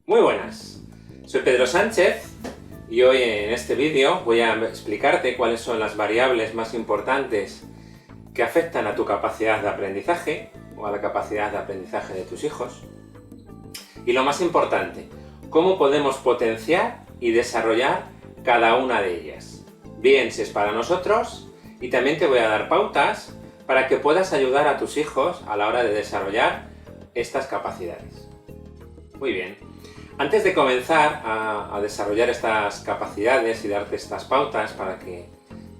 Muy buenas, soy Pedro Sánchez y hoy en este vídeo voy a explicarte cuáles son las variables más importantes que afectan a tu capacidad de aprendizaje o a la capacidad de aprendizaje de tus hijos. Y lo más importante, cómo podemos potenciar y desarrollar cada una de ellas. Bien si es para nosotros, y también te voy a dar pautas para que puedas ayudar a tus hijos a la hora de desarrollar estas capacidades. Muy bien. Antes de comenzar a desarrollar estas capacidades y darte estas pautas para que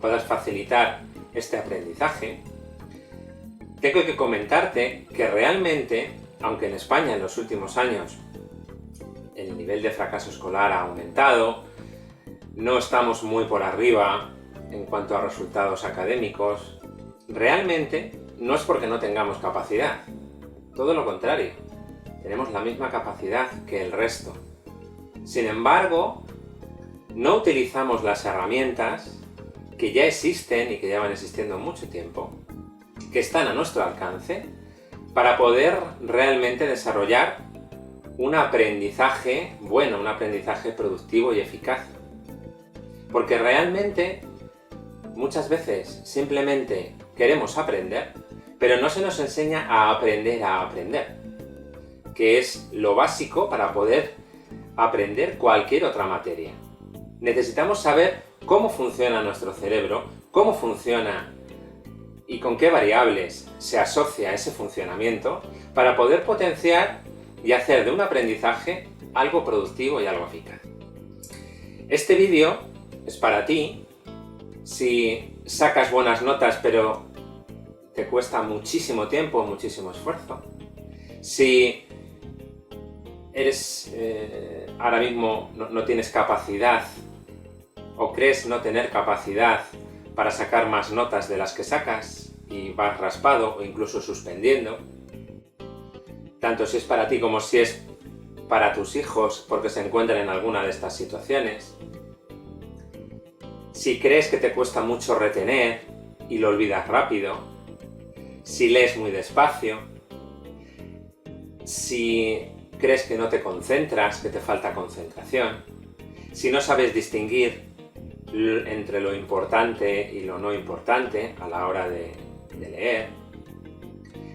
puedas facilitar este aprendizaje, tengo que comentarte que realmente, aunque en España en los últimos años el nivel de fracaso escolar ha aumentado, no estamos muy por arriba en cuanto a resultados académicos, realmente no es porque no tengamos capacidad, todo lo contrario. Tenemos la misma capacidad que el resto. Sin embargo, no utilizamos las herramientas que ya existen y que llevan existiendo mucho tiempo, que están a nuestro alcance, para poder realmente desarrollar un aprendizaje bueno, un aprendizaje productivo y eficaz. Porque realmente, muchas veces, simplemente queremos aprender, pero no se nos enseña a aprender, que es lo básico para poder aprender cualquier otra materia. Necesitamos saber cómo funciona nuestro cerebro, cómo funciona y con qué variables se asocia ese funcionamiento para poder potenciar y hacer de un aprendizaje algo productivo y algo eficaz. Este vídeo es para ti si sacas buenas notas pero te cuesta muchísimo tiempo, muchísimo esfuerzo. Si eres ahora mismo no tienes capacidad o crees no tener capacidad para sacar más notas de las que sacas y vas raspado o incluso suspendiendo, tanto si es para ti como si es para tus hijos porque se encuentran en alguna de estas situaciones, si crees que te cuesta mucho retener y lo olvidas rápido, si lees muy despacio, si crees que no te concentras, que te falta concentración, si no sabes distinguir entre lo importante y lo no importante a la hora de leer,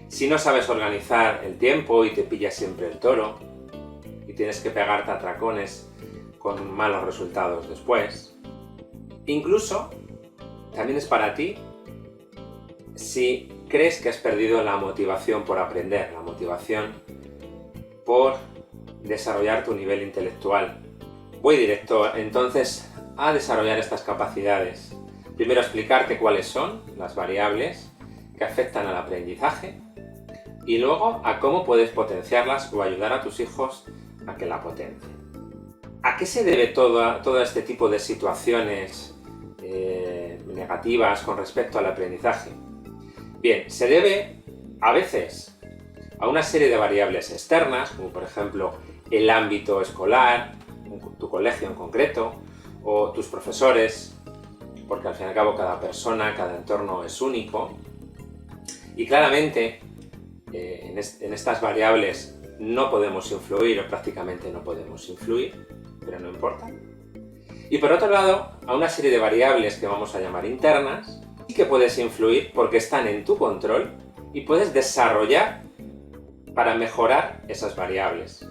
si no sabes organizar el tiempo y te pilla siempre el toro y tienes que pegarte atracones con malos resultados después, incluso también es para ti si crees que has perdido la motivación por aprender, la motivación por desarrollar tu nivel intelectual. Voy directo entonces a desarrollar estas capacidades. Primero explicarte cuáles son las variables que afectan al aprendizaje y luego a cómo puedes potenciarlas o ayudar a tus hijos a que la potencien. ¿A qué se debe todo este tipo de situaciones negativas con respecto al aprendizaje? Bien, se debe a veces a una serie de variables externas, como por ejemplo el ámbito escolar, tu colegio en concreto, o tus profesores, porque al fin y al cabo cada persona, cada entorno es único, y claramente en estas variables no podemos influir, o prácticamente no podemos influir, pero no importa. Y por otro lado, a una serie de variables que vamos a llamar internas, y que puedes influir porque están en tu control y puedes desarrollar para mejorar esas variables.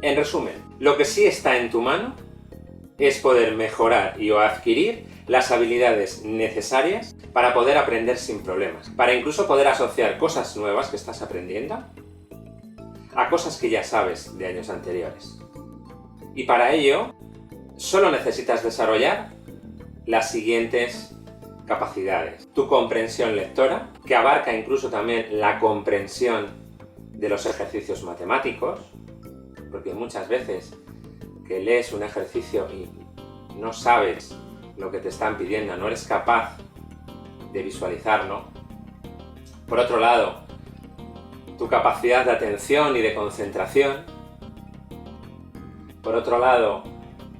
En resumen, lo que sí está en tu mano es poder mejorar y o adquirir las habilidades necesarias para poder aprender sin problemas, para incluso poder asociar cosas nuevas que estás aprendiendo a cosas que ya sabes de años anteriores. Y para ello, solo necesitas desarrollar las siguientes capacidades. Tu comprensión lectora, que abarca incluso también la comprensión de los ejercicios matemáticos, porque muchas veces que lees un ejercicio y no sabes lo que te están pidiendo, no eres capaz de visualizarlo. Por otro lado, tu capacidad de atención y de concentración. Por otro lado,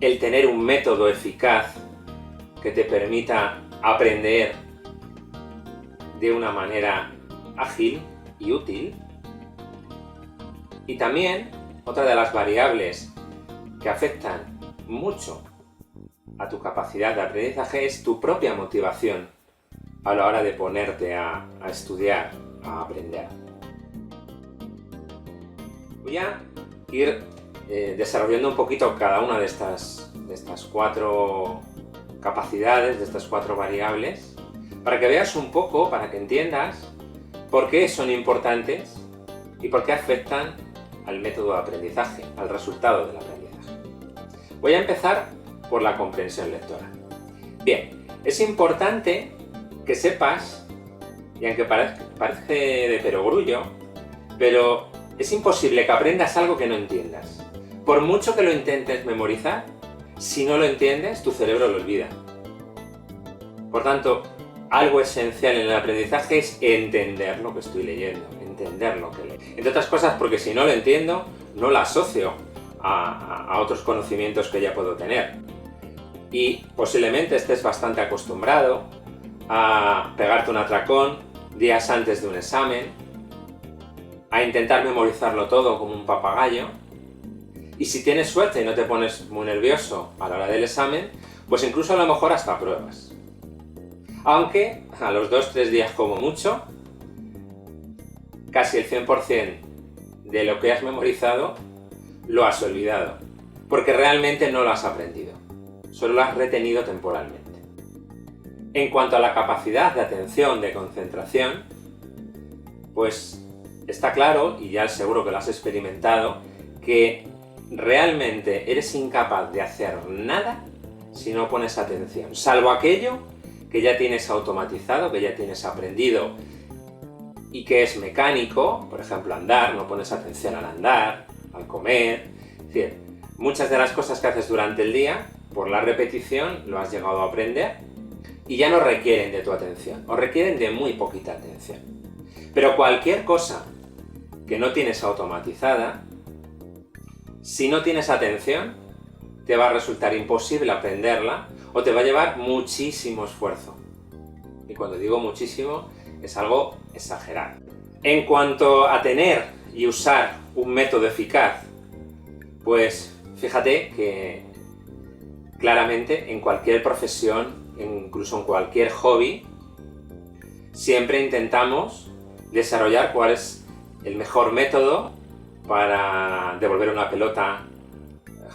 el tener un método eficaz que te permita aprender de una manera ágil y útil. Y también otra de las variables que afectan mucho a tu capacidad de aprendizaje es tu propia motivación a la hora de ponerte a estudiar, a aprender. Voy a ir desarrollando un poquito cada una de estas 4 capacidades, de estas 4 variables, para que veas un poco, para que entiendas por qué son importantes y por qué afectan al método de aprendizaje, al resultado del aprendizaje. Voy a empezar por la comprensión lectora. Bien, es importante que sepas, y aunque parece de perogrullo, pero es imposible que aprendas algo que no entiendas. Por mucho que lo intentes memorizar, si no lo entiendes, tu cerebro lo olvida. Por tanto, algo esencial en el aprendizaje es entender lo que estoy leyendo, entender lo que leo. Entre otras cosas porque si no lo entiendo, no lo asocio a otros conocimientos que ya puedo tener. Y posiblemente estés bastante acostumbrado a pegarte un atracón días antes de un examen, a intentar memorizarlo todo como un papagayo, y si tienes suerte y no te pones muy nervioso a la hora del examen, pues incluso a lo mejor hasta pruebas. Aunque a los 2-3 días como mucho, casi el 100% de lo que has memorizado lo has olvidado, porque realmente no lo has aprendido, solo lo has retenido temporalmente. En cuanto a la capacidad de atención, de concentración, pues está claro, y ya seguro que lo has experimentado, que realmente eres incapaz de hacer nada si no pones atención, salvo aquello que ya tienes automatizado, que ya tienes aprendido y que es mecánico, por ejemplo andar, no pones atención al andar, al comer, es decir, muchas de las cosas que haces durante el día, por la repetición lo has llegado a aprender y ya no requieren de tu atención, o requieren de muy poquita atención. Pero cualquier cosa que no tienes automatizada, si no tienes atención, te va a resultar imposible aprenderla o te va a llevar muchísimo esfuerzo. Y cuando digo muchísimo, es algo exagerado. En cuanto a tener y usar un método eficaz, pues fíjate que claramente en cualquier profesión, incluso en cualquier hobby, siempre intentamos desarrollar cuál es el mejor método para devolver una pelota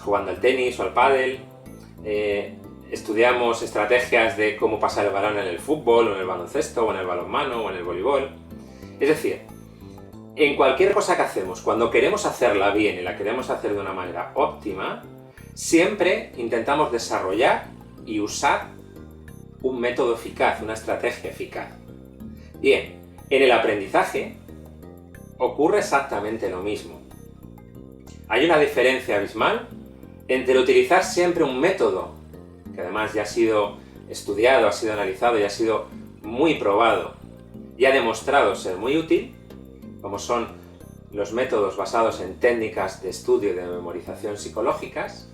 jugando al tenis o al pádel. Estudiamos estrategias de cómo pasar el balón en el fútbol, o en el baloncesto, o en el balonmano, o en el voleibol. Es decir, en cualquier cosa que hacemos, cuando queremos hacerla bien y la queremos hacer de una manera óptima, siempre intentamos desarrollar y usar un método eficaz, una estrategia eficaz. Bien, en el aprendizaje ocurre exactamente lo mismo. Hay una diferencia abismal entre utilizar siempre un método, que además ya ha sido estudiado, ha sido analizado y ha sido muy probado y ha demostrado ser muy útil, como son los métodos basados en técnicas de estudio y de memorización psicológicas,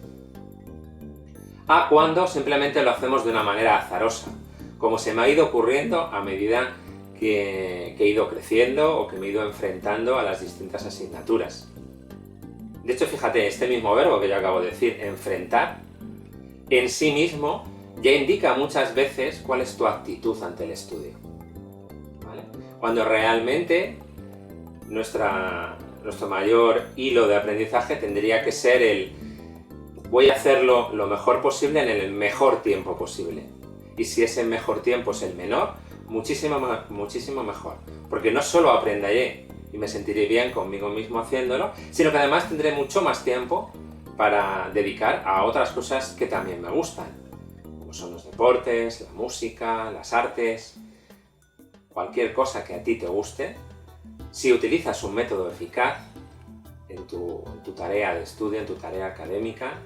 a cuando simplemente lo hacemos de una manera azarosa, como se me ha ido ocurriendo a medida que he ido creciendo o que me he ido enfrentando a las distintas asignaturas. De hecho, fíjate, este mismo verbo que yo acabo de decir, enfrentar, en sí mismo ya indica muchas veces cuál es tu actitud ante el estudio. ¿Vale? Cuando realmente nuestro mayor hilo de aprendizaje tendría que ser el voy a hacerlo lo mejor posible en el mejor tiempo posible. Y si ese mejor tiempo es el menor, muchísimo mejor. Porque no solo aprenderé y me sentiré bien conmigo mismo haciéndolo, sino que además tendré mucho más tiempo para dedicar a otras cosas que también me gustan, como son los deportes, la música, las artes, cualquier cosa que a ti te guste. Si utilizas un método eficaz en tu tarea de estudio, en tu tarea académica,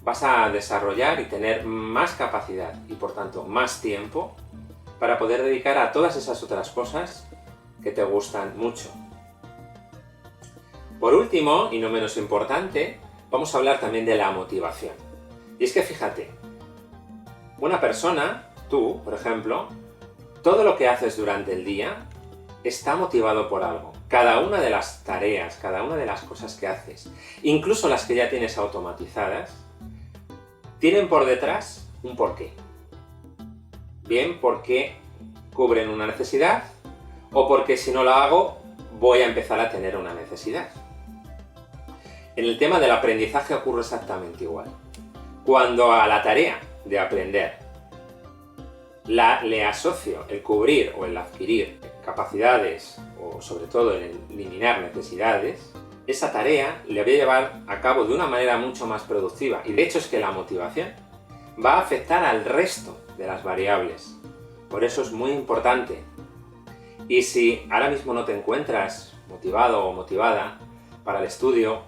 vas a desarrollar y tener más capacidad y por tanto más tiempo para poder dedicar a todas esas otras cosas que te gustan mucho. Por último, y no menos importante, vamos a hablar también de la motivación. Y es que fíjate, una persona, tú, por ejemplo, todo lo que haces durante el día está motivado por algo. cada una de las tareas, cada una de las cosas que haces, incluso las que ya tienes automatizadas, tienen por detrás un porqué. Bien porque cubren una necesidad, o porque si no lo hago, voy a empezar a tener una necesidad. En el tema del aprendizaje ocurre exactamente igual. Cuando a la tarea de aprender le asocio el cubrir o el adquirir capacidades, o sobre todo el eliminar necesidades, esa tarea le voy a llevar a cabo de una manera mucho más productiva. Y de hecho es que la motivación va a afectar al resto de las variables. Por eso es muy importante. Y si ahora mismo no te encuentras motivado o motivada para el estudio,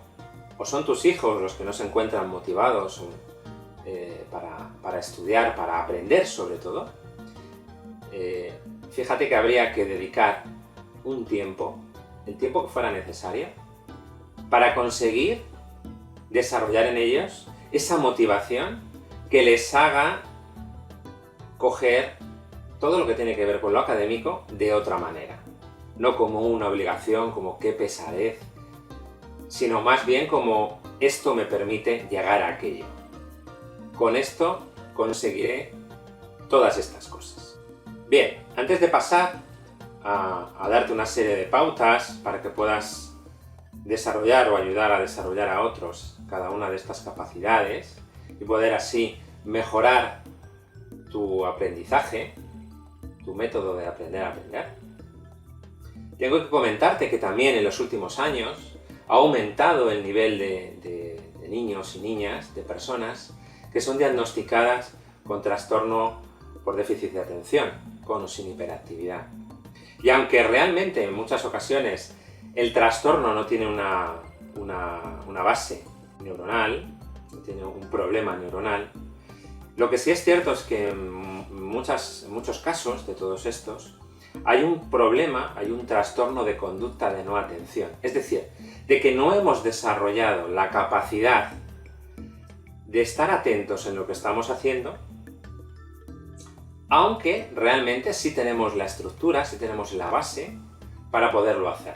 o son tus hijos los que no se encuentran motivados para estudiar, para aprender sobre todo, fíjate que habría que dedicar un tiempo, el tiempo que fuera necesario, para conseguir desarrollar en ellos esa motivación que les haga coger todo lo que tiene que ver con lo académico de otra manera. No como una obligación, como qué pesadez, sino más bien como esto me permite llegar a aquello. Con esto conseguiré todas estas cosas. Bien, antes de pasar a darte una serie de pautas para que puedas desarrollar o ayudar a desarrollar a otros cada una de estas capacidades y poder así mejorar tu aprendizaje, tu método de aprender a aprender, tengo que comentarte que también en los últimos años ha aumentado el nivel de niños y niñas, de personas que son diagnosticadas con trastorno por déficit de atención, con o sin hiperactividad. Y aunque realmente en muchas ocasiones el trastorno no tiene una base neuronal, no tiene un problema neuronal, lo que sí es cierto es que en muchos casos de todos estos hay un problema, hay un trastorno de conducta de no atención. Es decir, de que no hemos desarrollado la capacidad de estar atentos en lo que estamos haciendo, aunque realmente sí tenemos la estructura, sí tenemos la base para poderlo hacer.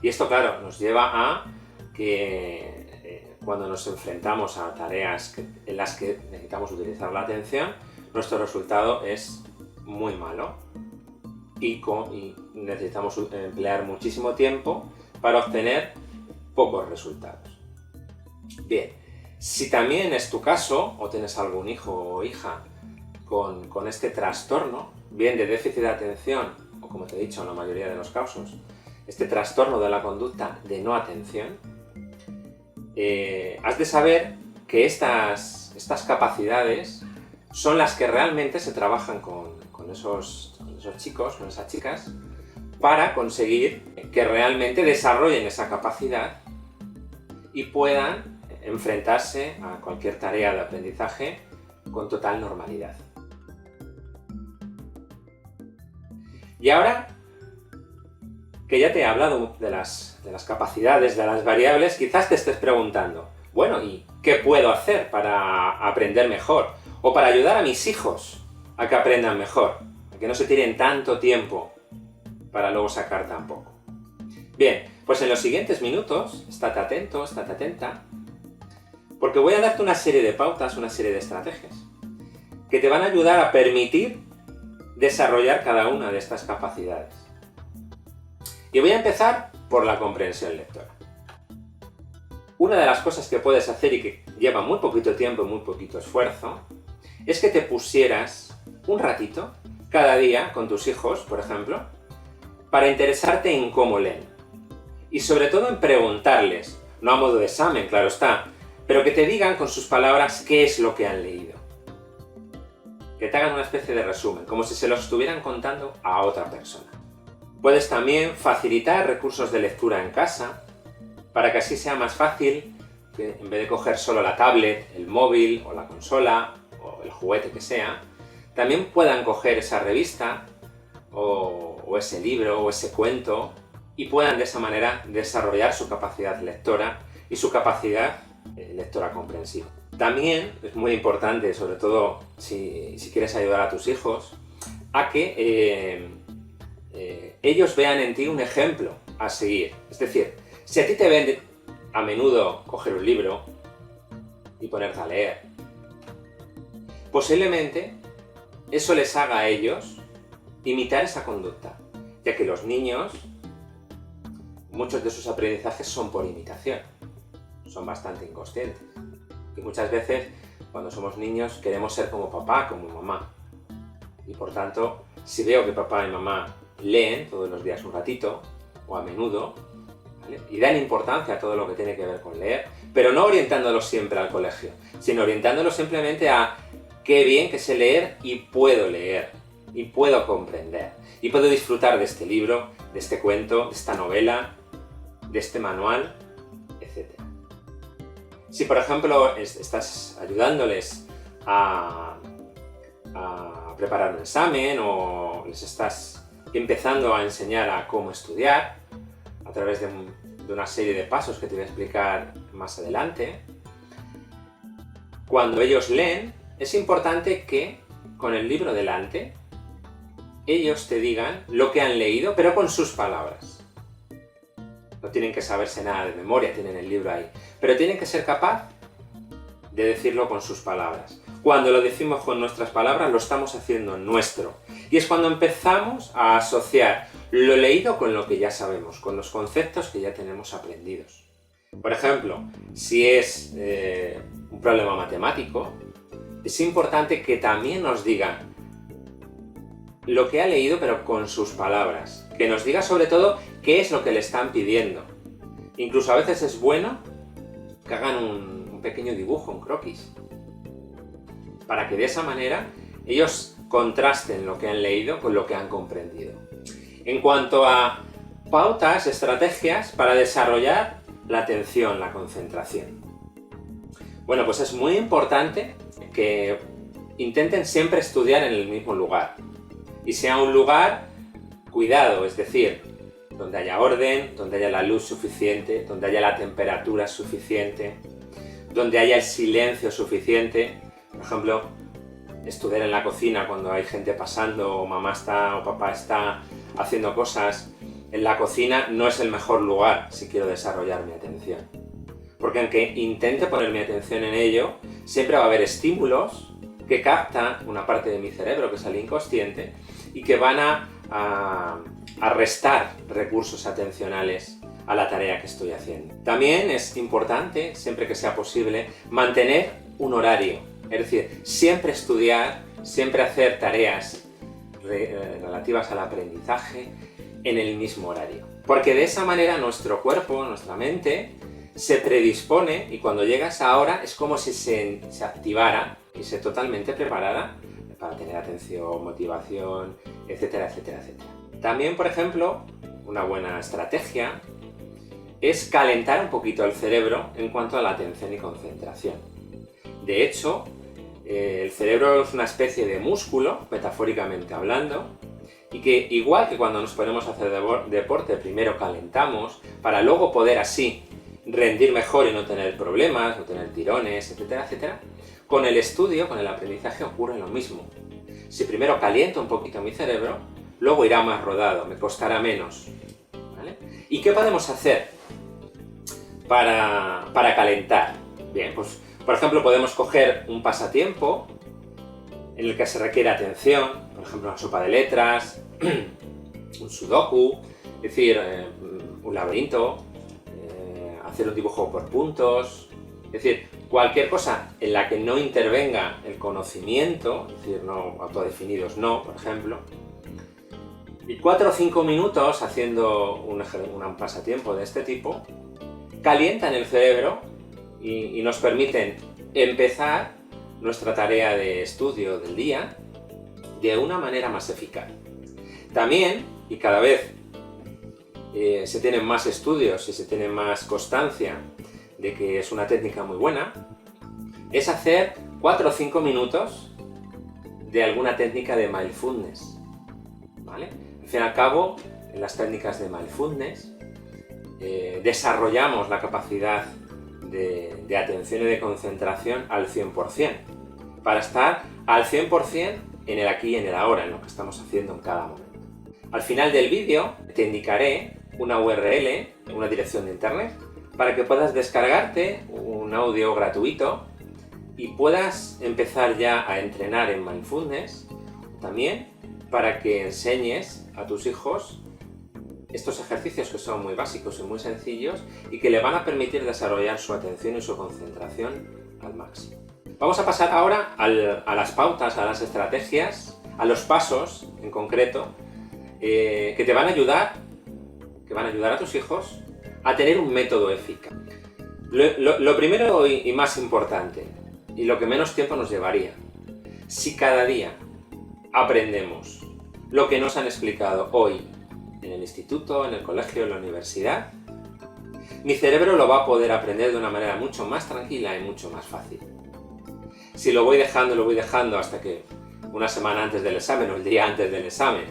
Y esto, claro, nos lleva a que cuando nos enfrentamos a tareas en las que necesitamos utilizar la atención, nuestro resultado es muy malo y necesitamos emplear muchísimo tiempo para obtener pocos resultados. Bien, si también es tu caso, o tienes algún hijo o hija con este trastorno, bien de déficit de atención, o como te he dicho en la mayoría de los casos, este trastorno de la conducta de no atención, has de saber que estas capacidades son las que realmente se trabajan con esos chicos, con esas chicas, para conseguir que realmente desarrollen esa capacidad y puedan enfrentarse a cualquier tarea de aprendizaje con total normalidad. Y ahora que ya te he hablado de las capacidades, de las variables, quizás te estés preguntando, bueno, ¿y qué puedo hacer para aprender mejor? O para ayudar a mis hijos a que aprendan mejor, a que no se tiren tanto tiempo para luego sacar tan poco. Bien, pues en los siguientes minutos, estate atento, estate atenta, porque voy a darte una serie de pautas, una serie de estrategias, que te van a ayudar a permitir desarrollar cada una de estas capacidades. Y voy a empezar por la comprensión lectora. Una de las cosas que puedes hacer y que lleva muy poquito tiempo y muy poquito esfuerzo, es que te pusieras un ratito cada día con tus hijos, por ejemplo, para interesarte en cómo leen. Y sobre todo en preguntarles, no a modo de examen, claro está, pero que te digan con sus palabras qué es lo que han leído. Que te hagan una especie de resumen, como si se lo estuvieran contando a otra persona. Puedes también facilitar recursos de lectura en casa, para que así sea más fácil que en vez de coger solo la tablet, el móvil o la consola o el juguete que sea, también puedan coger esa revista o ese libro o ese cuento y puedan de esa manera desarrollar su capacidad lectora y su capacidad lectora comprensiva. También es muy importante, sobre todo si quieres ayudar a tus hijos, a que ellos vean en ti un ejemplo a seguir. Es decir, si a ti te ven a menudo coger un libro y ponerte a leer, posiblemente eso les haga a ellos imitar esa conducta, ya que los niños, muchos de sus aprendizajes son por imitación, son bastante inconscientes. Y muchas veces, cuando somos niños, queremos ser como papá, como mamá. Y por tanto, si veo que papá y mamá leen todos los días un ratito, o a menudo, ¿vale?, y dan importancia a todo lo que tiene que ver con leer, pero no orientándolos siempre al colegio, sino orientándolos simplemente a qué bien que sé leer y puedo comprender, y puedo disfrutar de este libro, de este cuento, de esta novela, de este manual, etc. Si, por ejemplo, estás ayudándoles a preparar un examen o les estás empezando a enseñar a cómo estudiar a través de una serie de pasos que te voy a explicar más adelante, cuando ellos leen, es importante que con el libro delante ellos te digan lo que han leído, pero con sus palabras. No tienen que saberse nada de memoria, tienen el libro ahí, pero tienen que ser capaz de decirlo con sus palabras. Cuando lo decimos con nuestras palabras, lo estamos haciendo nuestro. Y es cuando empezamos a asociar lo leído con lo que ya sabemos, con los conceptos que ya tenemos aprendidos. Por ejemplo, si es un problema matemático, es importante que también nos diga lo que ha leído, pero con sus palabras. Que nos diga sobre todo qué es lo que le están pidiendo. Incluso a veces es bueno que hagan un pequeño dibujo, un croquis, para que de esa manera ellos contrasten lo que han leído con lo que han comprendido. En cuanto a pautas, estrategias para desarrollar la atención, la concentración. Bueno, pues es muy importante que intenten siempre estudiar en el mismo lugar. Y sea un lugar cuidado, es decir, donde haya orden, donde haya la luz suficiente, donde haya la temperatura suficiente, donde haya el silencio suficiente. Por ejemplo, estudiar en la cocina cuando hay gente pasando, o mamá está o papá está haciendo cosas en la cocina, no es el mejor lugar si quiero desarrollar mi atención. Porque aunque intente poner mi atención en ello, siempre va a haber estímulos que captan una parte de mi cerebro, que es el inconsciente, y que van a restar recursos atencionales a la tarea que estoy haciendo. También es importante, siempre que sea posible, mantener un horario. Es decir, siempre estudiar, siempre hacer tareas relativas al aprendizaje en el mismo horario. Porque de esa manera nuestro cuerpo, nuestra mente, se predispone y cuando llega esa hora es como si se activara y se totalmente preparara para tener atención, motivación, etcétera, etcétera, etcétera. También, por ejemplo, una buena estrategia es calentar un poquito el cerebro en cuanto a la atención y concentración. De hecho, el cerebro es una especie de músculo, metafóricamente hablando, y que igual que cuando nos ponemos a hacer deporte, primero calentamos para luego poder así rendir mejor y no tener problemas, no tener tirones, etcétera, etcétera, con el estudio, con el aprendizaje ocurre lo mismo. Si primero caliento un poquito mi cerebro, luego irá más rodado, me costará menos, ¿vale? ¿Y qué podemos hacer para calentar? Bien, pues por ejemplo podemos coger un pasatiempo en el que se requiere atención, por ejemplo una sopa de letras, un sudoku, es decir, un laberinto, hacer un dibujo por puntos, es decir, cualquier cosa en la que no intervenga el conocimiento, es decir, no autodefinidos no, por ejemplo, y 4 o 5 minutos haciendo un pasatiempo de este tipo, calientan el cerebro y nos permiten empezar nuestra tarea de estudio del día de una manera más eficaz. También, y cada vez se tienen más estudios y se tiene más constancia de que es una técnica muy buena, es hacer 4 o 5 minutos de alguna técnica de mindfulness, ¿vale? Al fin y al cabo, en las técnicas de mindfulness desarrollamos la capacidad de atención y de concentración al 100%, para estar al 100% en el aquí y en el ahora, en lo que estamos haciendo en cada momento. Al final del vídeo te indicaré una URL, una dirección de internet, para que puedas descargarte un audio gratuito y puedas empezar ya a entrenar en Mindfulness, también para que enseñes a tus hijos estos ejercicios que son muy básicos y muy sencillos y que le van a permitir desarrollar su atención y su concentración al máximo. Vamos a pasar ahora a las pautas, a las estrategias, a los pasos en concreto que te van a ayudar a tus hijos a tener un método eficaz. Lo primero y más importante, y lo que menos tiempo nos llevaría, si cada día aprendemos lo que nos han explicado hoy en el instituto, en el colegio, en la universidad, mi cerebro lo va a poder aprender de una manera mucho más tranquila y mucho más fácil. Si lo voy dejando hasta que una semana antes del examen o el día antes del examen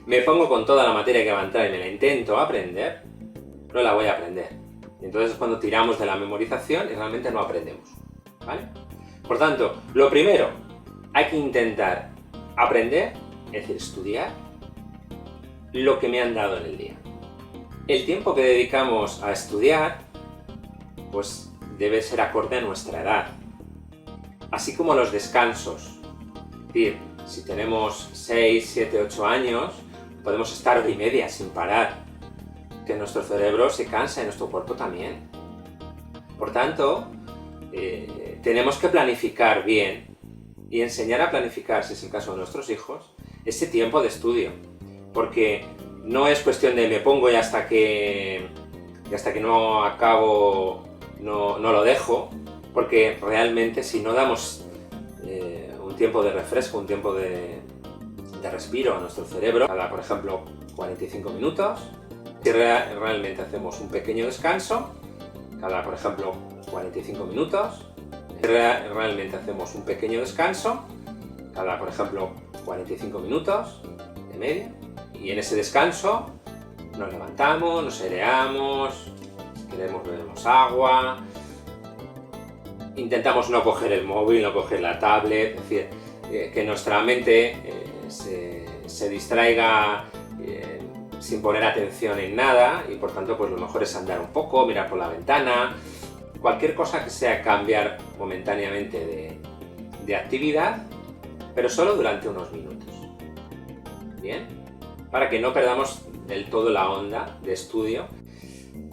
me pongo con toda la materia que va a entrar y me la intento aprender, no la voy a aprender. Y entonces es cuando tiramos de la memorización y realmente no aprendemos, ¿vale? Por tanto, lo primero, hay que intentar aprender, es decir, estudiar lo que me han dado en el día. El tiempo que dedicamos a estudiar, pues debe ser acorde a nuestra edad. Así como los descansos. Es decir, si tenemos 6, 7, 8 años, podemos estar hora y media sin parar. Que nuestro cerebro se cansa y nuestro cuerpo también. Por tanto, tenemos que planificar bien y enseñar a planificar, si es el caso de nuestros hijos, ese tiempo de estudio. Porque no es cuestión de me pongo y hasta que no acabo no lo dejo, porque realmente si no damos un tiempo de refresco, un tiempo de respiro a nuestro cerebro, cada, por ejemplo, 45 minutos, si realmente hacemos un pequeño descanso, cada, por ejemplo, 45 minutos, realmente hacemos un pequeño descanso, cada, por ejemplo, 45 minutos de media, y en ese descanso nos levantamos, nos aireamos, si queremos bebemos agua, intentamos no coger el móvil, no coger la tablet, es decir, que nuestra mente se distraiga sin poner atención en nada y por tanto pues lo mejor es andar un poco, mirar por la ventana, cualquier cosa que sea cambiar momentáneamente de actividad, pero solo durante unos minutos. ¿Bien? Para que no perdamos del todo la onda de estudio.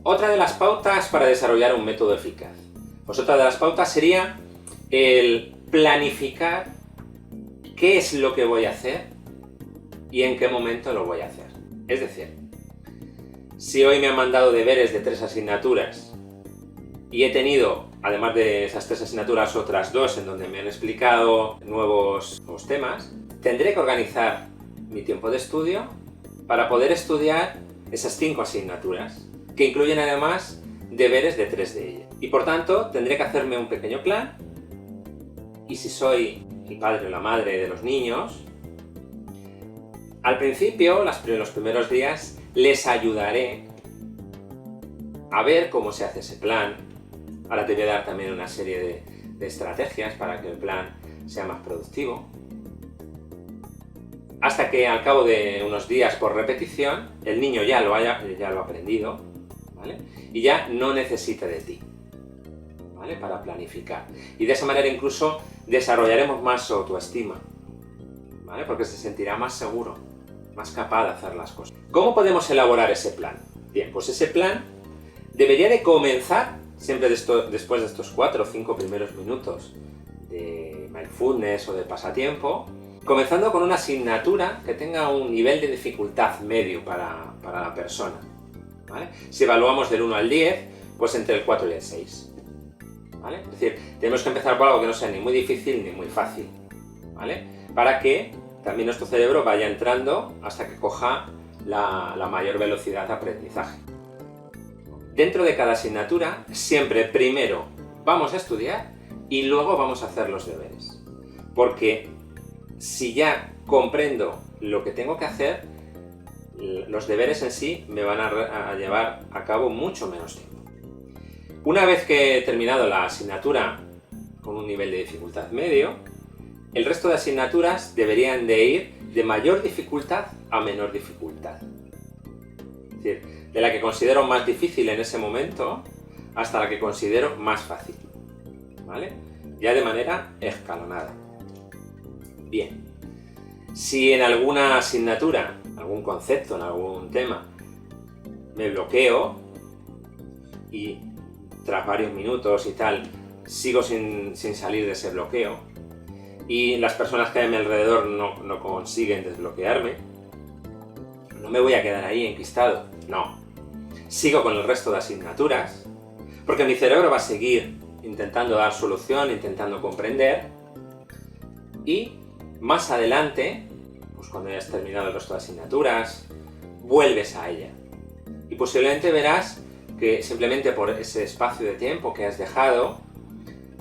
Otra de las pautas para desarrollar un método eficaz. Pues otra de las pautas sería el planificar qué es lo que voy a hacer y en qué momento lo voy a hacer. Es decir, si hoy me han mandado deberes de 3 asignaturas y he tenido, además de esas 3 asignaturas, otras 2 en donde me han explicado nuevos temas, tendré que organizar mi tiempo de estudio para poder estudiar esas 5 asignaturas, que incluyen además deberes de 3 de ellas. Y por tanto, tendré que hacerme un pequeño plan, y si soy el padre o la madre de los niños, al principio, los primeros días, les ayudaré a ver cómo se hace ese plan. Ahora te voy a dar también una serie de estrategias para que el plan sea más productivo. Hasta que al cabo de unos días por repetición, el niño ya lo ha aprendido, ¿vale? Y ya no necesita de ti, ¿vale? Para planificar. Y de esa manera incluso desarrollaremos más su autoestima, ¿vale? Porque se sentirá más seguro, más capaz de hacer las cosas. ¿Cómo podemos elaborar ese plan? Bien, pues ese plan debería de comenzar siempre después de estos 4 o 5 primeros minutos de mindfulness o de pasatiempo, comenzando con una asignatura que tenga un nivel de dificultad medio para la persona, ¿vale? Si evaluamos del 1 al 10, pues entre el 4 y el 6, ¿vale? Es decir, tenemos que empezar por algo que no sea ni muy difícil ni muy fácil, ¿vale? Para que también nuestro cerebro vaya entrando hasta que coja la mayor velocidad de aprendizaje. Dentro de cada asignatura, siempre primero vamos a estudiar y luego vamos a hacer los deberes. Porque si ya comprendo lo que tengo que hacer, los deberes en sí me van a llevar a cabo mucho menos tiempo. Una vez que he terminado la asignatura con un nivel de dificultad medio, el resto de asignaturas deberían de ir de mayor dificultad a menor dificultad. Es decir, de la que considero más difícil en ese momento hasta la que considero más fácil, ¿vale? Ya de manera escalonada. Bien, si en alguna asignatura, algún concepto, en algún tema, me bloqueo y tras varios minutos y tal, sigo sin salir de ese bloqueo y las personas que hay a mi alrededor no consiguen desbloquearme, no me voy a quedar ahí enquistado, no. Sigo con el resto de asignaturas, porque mi cerebro va a seguir intentando dar solución, intentando comprender, y más adelante, pues cuando hayas terminado el resto de asignaturas, vuelves a ella. Y posiblemente verás que simplemente por ese espacio de tiempo que has dejado,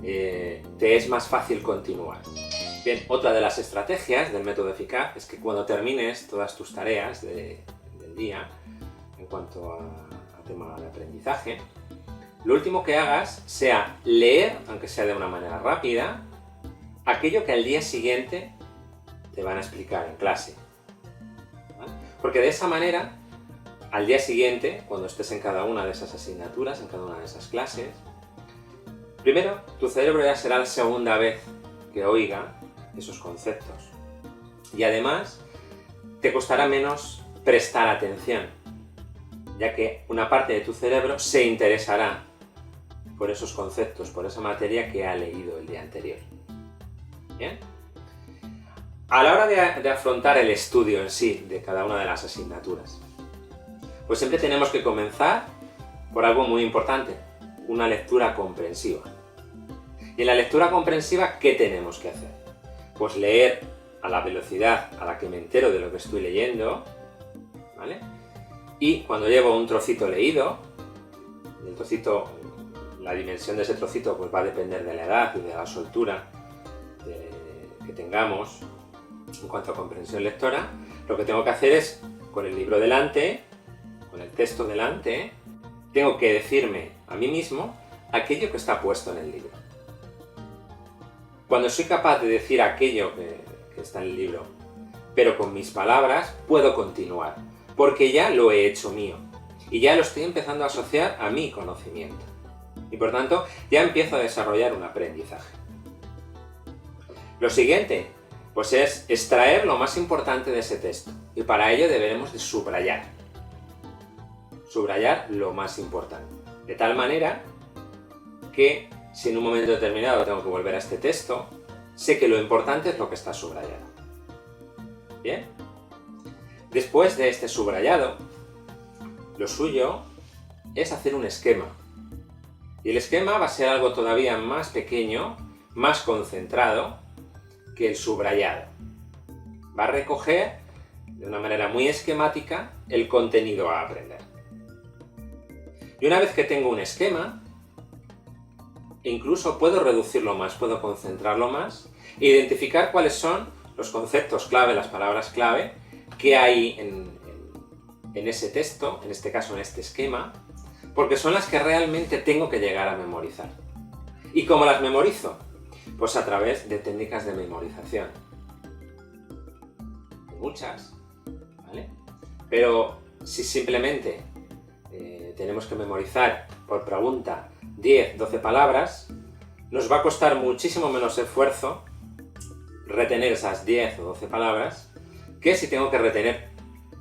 te es más fácil continuar. Bien, otra de las estrategias del método eficaz es que cuando termines todas tus tareas del día, en cuanto a tema de aprendizaje, lo último que hagas sea leer, aunque sea de una manera rápida, aquello que al día siguiente te van a explicar en clase, ¿vale? Porque de esa manera, al día siguiente, cuando estés en cada una de esas asignaturas, en cada una de esas clases, primero, tu cerebro ya será la segunda vez que oiga esos conceptos. Y además, te costará menos prestar atención, ya que una parte de tu cerebro se interesará por esos conceptos, por esa materia que ha leído el día anterior. ¿Bien? A la hora de afrontar el estudio en sí de cada una de las asignaturas, pues siempre tenemos que comenzar por algo muy importante, una lectura comprensiva. Y en la lectura comprensiva, ¿qué tenemos que hacer? Pues leer a la velocidad a la que me entero de lo que estoy leyendo, ¿vale? Y cuando llevo un trocito leído, el trocito, la dimensión de ese trocito pues va a depender de la edad y de la soltura que tengamos en cuanto a comprensión lectora, lo que tengo que hacer es, con el libro delante, con el texto delante, tengo que decirme a mí mismo aquello que está puesto en el libro. Cuando soy capaz de decir aquello que está en el libro, pero con mis palabras, puedo continuar, porque ya lo he hecho mío, y ya lo estoy empezando a asociar a mi conocimiento. Y por tanto, ya empiezo a desarrollar un aprendizaje. Lo siguiente, pues es extraer lo más importante de ese texto, y para ello deberemos de subrayar. Subrayar lo más importante, de tal manera que si en un momento determinado tengo que volver a este texto, sé que lo importante es lo que está subrayado. ¿Bien? Después de este subrayado, lo suyo es hacer un esquema. Y el esquema va a ser algo todavía más pequeño, más concentrado que el subrayado. Va a recoger de una manera muy esquemática el contenido a aprender. Y una vez que tengo un esquema, incluso puedo reducirlo más, puedo concentrarlo más e identificar cuáles son los conceptos clave, las palabras clave que hay en ese texto, en este caso en este esquema, porque son las que realmente tengo que llegar a memorizar. ¿Y cómo las memorizo? Pues a través de técnicas de memorización. Muchas, ¿vale? Pero si simplemente tenemos que memorizar por pregunta 10, 12 palabras, nos va a costar muchísimo menos esfuerzo retener esas 10 o 12 palabras que si tengo que retener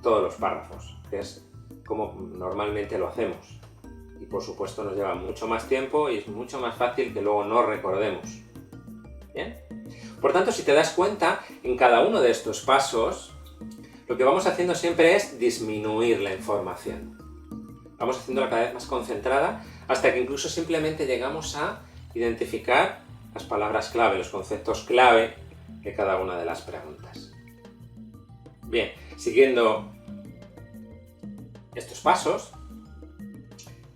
todos los párrafos, que es como normalmente lo hacemos. Y por supuesto nos lleva mucho más tiempo y es mucho más fácil que luego no recordemos. ¿Bien? Por tanto, si te das cuenta, en cada uno de estos pasos, lo que vamos haciendo siempre es disminuir la información. Vamos haciéndola cada vez más concentrada hasta que incluso simplemente llegamos a identificar las palabras clave, los conceptos clave de cada una de las preguntas. Bien, siguiendo estos pasos,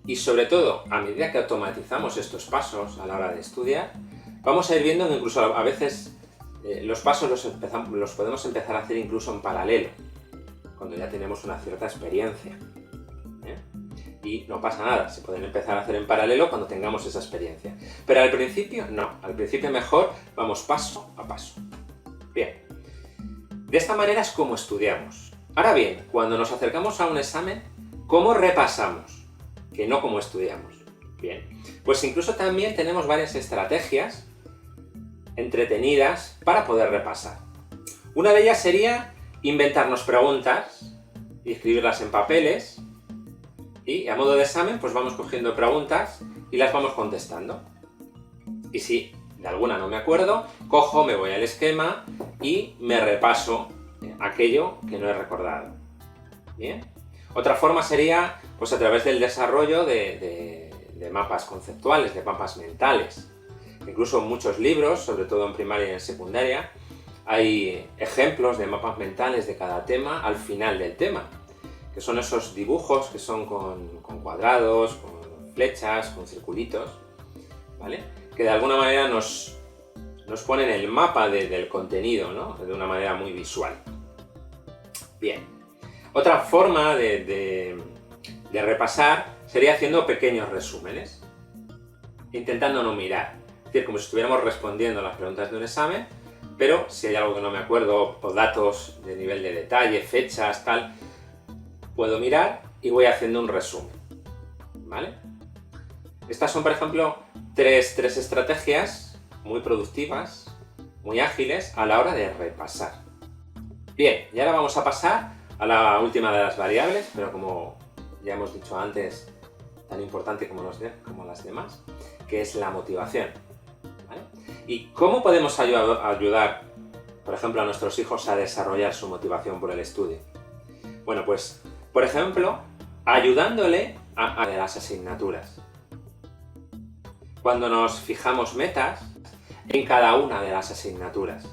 y sobre todo a medida que automatizamos estos pasos a la hora de estudiar, vamos a ir viendo que incluso a veces los pasos los podemos empezar a hacer incluso en paralelo, cuando ya tenemos una cierta experiencia. Y no pasa nada, se pueden empezar a hacer en paralelo cuando tengamos esa experiencia. Pero al principio no, al principio mejor vamos paso a paso. Bien, de esta manera es como estudiamos. Ahora bien, cuando nos acercamos a un examen, ¿Cómo repasamos? Que no cómo estudiamos. Bien, pues incluso también tenemos varias estrategias entretenidas para poder repasar. Una de ellas sería inventarnos preguntas y escribirlas en papeles, y a modo de examen pues vamos cogiendo preguntas y las vamos contestando. Y si de alguna no me acuerdo, cojo, me voy al esquema y me repaso aquello que no he recordado. Bien. Otra forma sería pues a través del desarrollo de mapas conceptuales, de mapas mentales. Incluso en muchos libros, sobre todo en primaria y en secundaria, hay ejemplos de mapas mentales de cada tema al final del tema, que son esos dibujos que son con cuadrados, con flechas, con circulitos, ¿vale? Que de alguna manera nos ponen el mapa del contenido, ¿no? De una manera muy visual. Bien. Otra forma de repasar sería haciendo pequeños resúmenes, intentando no mirar. Es decir, como si estuviéramos respondiendo las preguntas de un examen, pero si hay algo que no me acuerdo, o datos de nivel de detalle, fechas, tal, puedo mirar y voy haciendo un resumen, ¿vale? Estas son, por ejemplo, tres estrategias muy productivas, muy ágiles a la hora de repasar. Bien, y ahora vamos a pasar a la última de las variables, pero como ya hemos dicho antes, tan importante como las demás, que es la motivación, ¿vale? ¿Y cómo podemos ayudar, por ejemplo, a nuestros hijos a desarrollar su motivación por el estudio? Bueno, pues, por ejemplo, ayudándole a las asignaturas. Cuando nos fijamos metas en cada una de las asignaturas.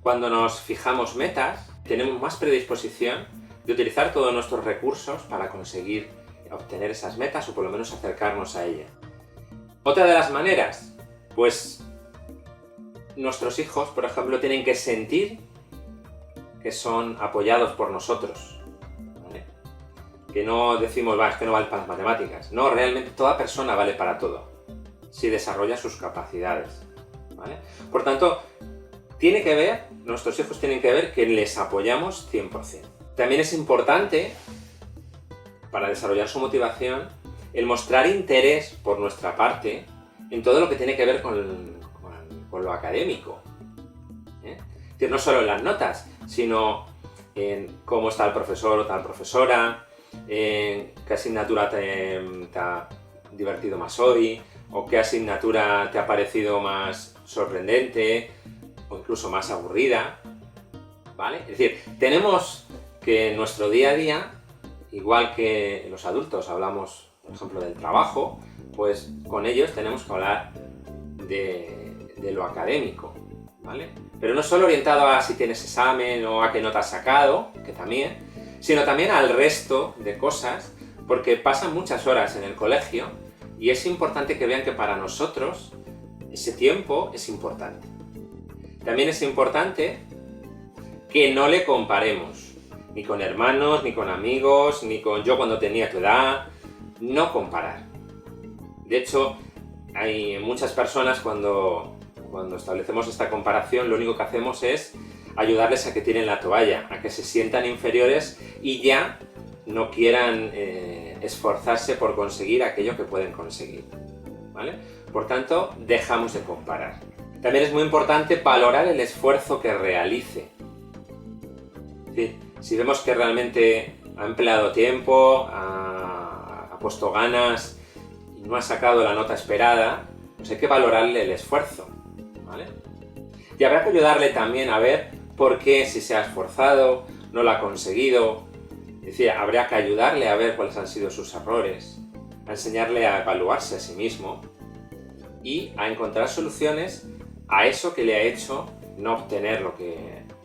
Cuando nos fijamos metas, tenemos más predisposición de utilizar todos nuestros recursos para conseguir obtener esas metas o por lo menos acercarnos a ellas. Otra de las maneras, pues nuestros hijos, por ejemplo, tienen que sentir que son apoyados por nosotros, ¿vale? Que no decimos, es que no vale para las matemáticas. No, realmente toda persona vale para todo, si desarrolla sus capacidades, ¿vale? Por tanto, nuestros hijos tienen que ver que les apoyamos 100%. También es importante, para desarrollar su motivación, el mostrar interés por nuestra parte en todo lo que tiene que ver con lo académico. Es decir, no solo en las notas, sino en cómo está el profesor o tal profesora, en qué asignatura te ha divertido más hoy, o qué asignatura te ha parecido más sorprendente, o incluso más aburrida, ¿vale? Es decir, tenemos que en nuestro día a día, igual que los adultos hablamos, por ejemplo, del trabajo, pues con ellos tenemos que hablar de lo académico, ¿vale? Pero no solo orientado a si tienes examen o a qué nota has sacado, que también, sino también al resto de cosas, porque pasan muchas horas en el colegio y es importante que vean que para nosotros ese tiempo es importante. También es importante que no le comparemos, ni con hermanos, ni con amigos, ni con yo cuando tenía tu edad. No comparar. De hecho, hay muchas personas cuando establecemos esta comparación, lo único que hacemos es ayudarles a que tiren la toalla, a que se sientan inferiores y ya no quieran esforzarse por conseguir aquello que pueden conseguir, ¿vale? Por tanto, dejamos de comparar. También es muy importante valorar el esfuerzo que realice. Es decir, si vemos que realmente ha empleado tiempo, ha puesto ganas y no ha sacado la nota esperada, pues hay que valorarle el esfuerzo, ¿vale? Y habrá que ayudarle también a ver por qué, si se ha esforzado, no lo ha conseguido. Es decir, habría que ayudarle a ver cuáles han sido sus errores, a enseñarle a evaluarse a sí mismo y a encontrar soluciones a eso que le ha hecho no obtener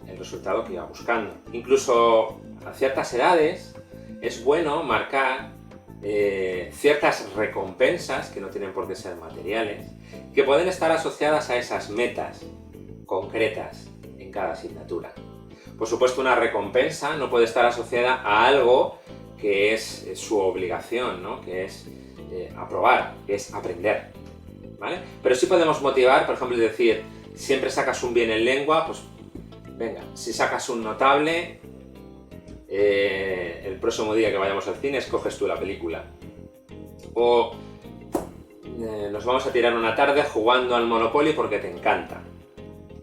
el resultado que iba buscando. Incluso a ciertas edades es bueno marcar ciertas recompensas, que no tienen por qué ser materiales, que pueden estar asociadas a esas metas concretas en cada asignatura. Por supuesto, una recompensa no puede estar asociada a algo que es su obligación, ¿no? Que es aprobar, que es aprender, ¿vale? Pero sí podemos motivar, por ejemplo, decir, siempre sacas un bien en lengua, pues venga, si sacas un notable, el próximo día que vayamos al cine escoges tú la película. O nos vamos a tirar una tarde jugando al Monopoly porque te encanta.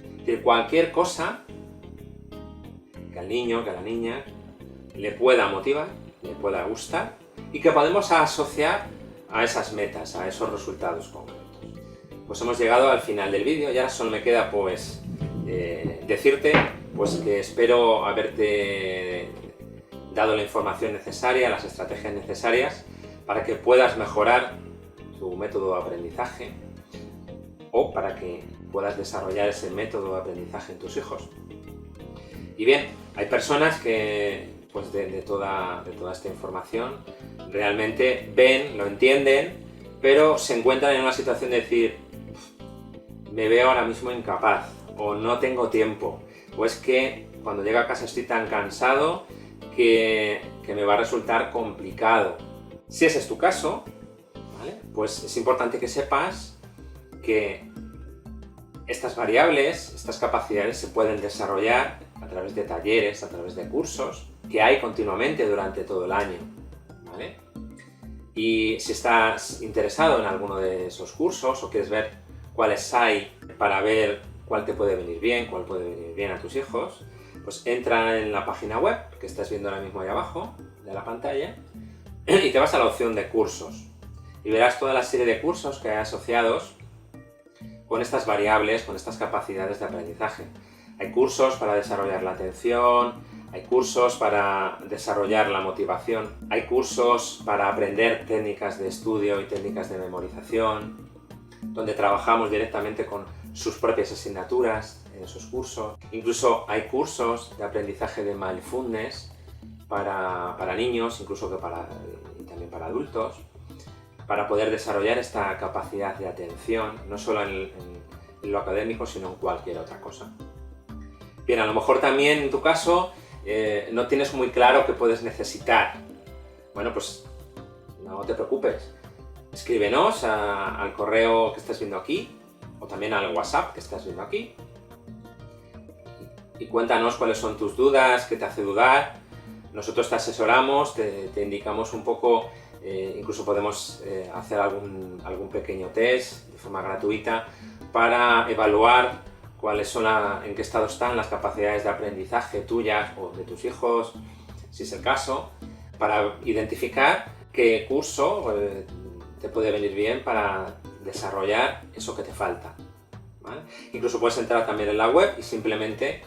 Es decir, cualquier cosa que al niño, que a la niña le pueda motivar, le pueda gustar y que podemos asociar a esas metas, a esos resultados concretos. Pues hemos llegado al final del vídeo y ahora solo me queda pues decirte pues que espero haberte dado la información necesaria, las estrategias necesarias para que puedas mejorar tu método de aprendizaje o para que puedas desarrollar ese método de aprendizaje en tus hijos. Y bien, hay personas que pues de toda esta información realmente ven, lo entienden, pero se encuentran en una situación de decir me veo ahora mismo incapaz, o no tengo tiempo, o es que cuando llego a casa estoy tan cansado que me va a resultar complicado. Si ese es tu caso, ¿vale? Pues es importante que sepas que estas variables, estas capacidades se pueden desarrollar a través de talleres, a través de cursos que hay continuamente durante todo el año, ¿vale? Y si estás interesado en alguno de esos cursos o quieres ver cuáles hay para ver cuál te puede venir bien, cuál puede venir bien a tus hijos, pues entra en la página web que estás viendo ahora mismo ahí abajo de la pantalla y te vas a la opción de cursos y verás toda la serie de cursos que hay asociados con estas variables, con estas capacidades de aprendizaje. Hay cursos para desarrollar la atención, hay cursos para desarrollar la motivación, hay cursos para aprender técnicas de estudio y técnicas de memorización, donde trabajamos directamente con sus propias asignaturas en esos cursos. Incluso hay cursos de aprendizaje de mindfulness para niños, incluso y también para adultos, para poder desarrollar esta capacidad de atención, no solo en lo académico, sino en cualquier otra cosa. Bien, a lo mejor también en tu caso no tienes muy claro qué puedes necesitar. Bueno, pues no te preocupes. Escríbenos al correo que estás viendo aquí, o también al WhatsApp que estás viendo aquí, y cuéntanos cuáles son tus dudas, qué te hace dudar. Nosotros te asesoramos, te indicamos un poco, incluso podemos hacer algún pequeño test de forma gratuita para evaluar cuáles son en qué estado están las capacidades de aprendizaje tuyas o de tus hijos, si es el caso, para identificar qué curso te puede venir bien para desarrollar eso que te falta, ¿vale? Incluso puedes entrar también en la web y simplemente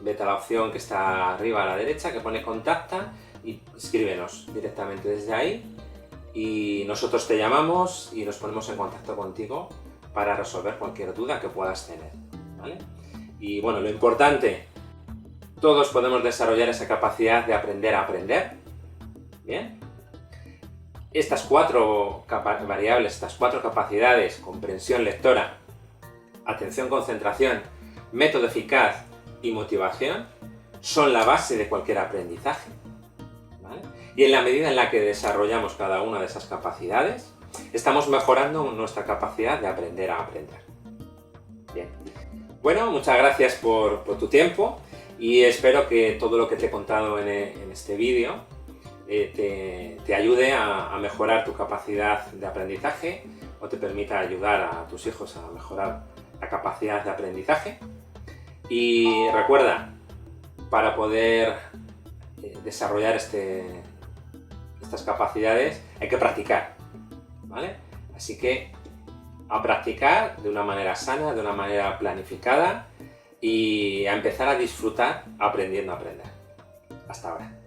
vete a la opción que está arriba a la derecha que pone contacta y escríbenos directamente desde ahí y nosotros te llamamos y nos ponemos en contacto contigo para resolver cualquier duda que puedas tener, ¿vale? Y bueno, lo importante, todos podemos desarrollar esa capacidad de aprender a aprender, ¿bien? Estas 4 variables, estas 4 capacidades, comprensión lectora, atención, concentración, método eficaz y motivación, son la base de cualquier aprendizaje, ¿vale? Y en la medida en la que desarrollamos cada una de esas capacidades, estamos mejorando nuestra capacidad de aprender a aprender. Bien. Bueno, muchas gracias por tu tiempo y espero que todo lo que te he contado en este vídeo te ayude a mejorar tu capacidad de aprendizaje o te permita ayudar a tus hijos a mejorar la capacidad de aprendizaje. Y recuerda, para poder desarrollar estas capacidades hay que practicar, ¿vale? Así que a practicar de una manera sana, de una manera planificada y a empezar a disfrutar aprendiendo a aprender. Hasta ahora.